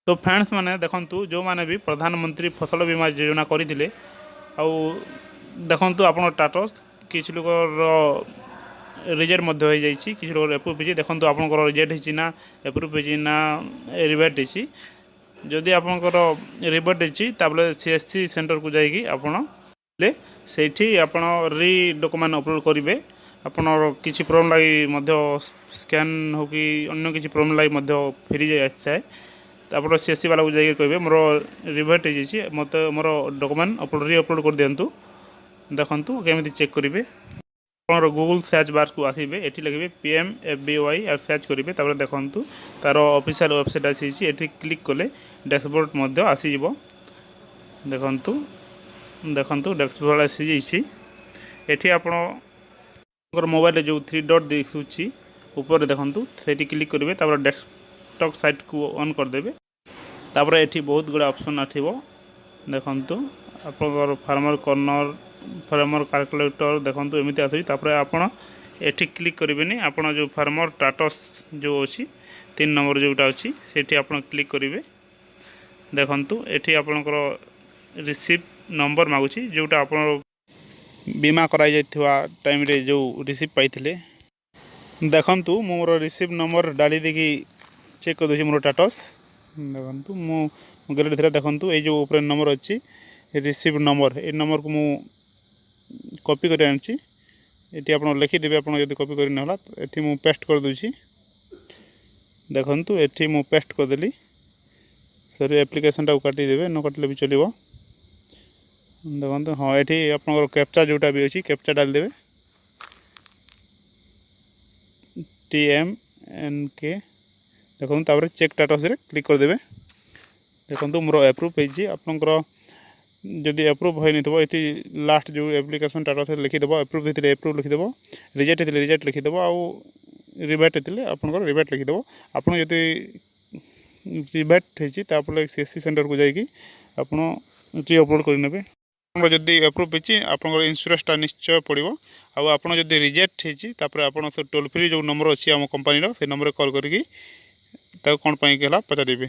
तो फ्रेंड्स मैंने देखंतु जो माने भी प्रधानमंत्री फसल बीमा योजना करथिले आउ देखंतु आपन स्टेटस किछ लोकर रिजेक्ट मध्य हो जाइछि किछ लोकर अप्रूव होछि देखंतु आपन रिजेक्ट होछि ना अप्रूव होछि ना रिवर्ट होछि जदि आपनकर रिवर्ट होछि ताबले सीएससी सेंटर को जाइकी आपन ले सेठी आपन री डॉक्यूमेंट अपलोड करिवे आपन किछि प्रॉब्लम लागि मध्य स्कैन हो कि अन्य किछि प्रॉब्लम लागि मध्य फेरी जाय आछाय तापर सीएससी वाला को जाइए कहबे मोर रिवर्ट हो मत मोर डॉक्यूमेंट अपलोड री अपलोड कर दियंतु देखंतु केमिति चेक करिवे आपन गूगल सर्च बार को आसीबे एठी लिखबे PMFBY और सर्च करिवे तापर देखंतु तार ऑफिशियल वेबसाइट आसी एठी क्लिक कले डैशबोर्ड मध्य आसी जिवो देखंतु देखंतु डैशबोर्ड आसी जैछि एठी आपन मोबाइल जो 3 डॉट दिखुछि ऊपर देखंतु सेठी क्लिक करिवे तापर डेस्कटॉप साइट को ऑन कर देबे तापर एठी बहुत गुडा ऑप्शन आथिबो देखंतु आपनकर फार्मर कॉर्नर फार्मर कैलकुलेटर देखंतु एमिति आथि तापर आपण एठी क्लिक करिवेनी आपण जो फार्मर स्टेटस जो अछि 3 नंबर जोटा अछि सेठी आपण क्लिक करिवे देखंतु एठी आपनकर रिसीव नंबर मागुछि जोटा आपण बीमा कराई जायथिवा टाइम रे जो रिसीव पाइथिले देखंतु मोर रिसीव नंबर डाली देकी चेक कर दोछि मोर स्टेटस देखंतु मु गले थिला देखंतु ए जो ऊपर नंबर अछि रिसीव नंबर ए नंबर को मु कॉपी कर आनछि एटी आपण लिखि देबे आपण यदि कॉपी करि नहला एटी मु पेस्ट कर दोछि देखंतु एटी मु पेस्ट कर देली सरी एप्लीकेशन टा काटी देबे न काटले भी चलिबो देखंतु हां एटी आपनकर कैप्चा जोटा भी अछि कैप्चा डाल देबे TMNK देखो तापर चेक स्टेटस रे क्लिक कर देबे देखो मोर अप्रूव पेजी आपनकर जदि अप्रूव होय निथबो एटी लास्ट जो एप्लीकेशन स्टेटस रे लिखि देबो अप्रूव हेतिले अप्रूव लिखि देबो रिजेक्ट हेतिले रिजेक्ट लिखि देबो आउ रिवर्ट हेतिले आपनकर रिवर्ट लिखि देबो आपन जदि रिवर्ट हेछि तापर सीएससी सेंटर को जाइकी आपन री अपलोड करि नेबे जदि अप्रूव होछि आपनकर इंश्योरेंस निश्चय पड़िबो आउ आपन जदि रिजेक्ट हेछि तापर आपन से टोल फ्री जो नंबर अछि हम कंपनी रो से नंबर कॉल करिकी ताको कोन पई केला पचारिबे।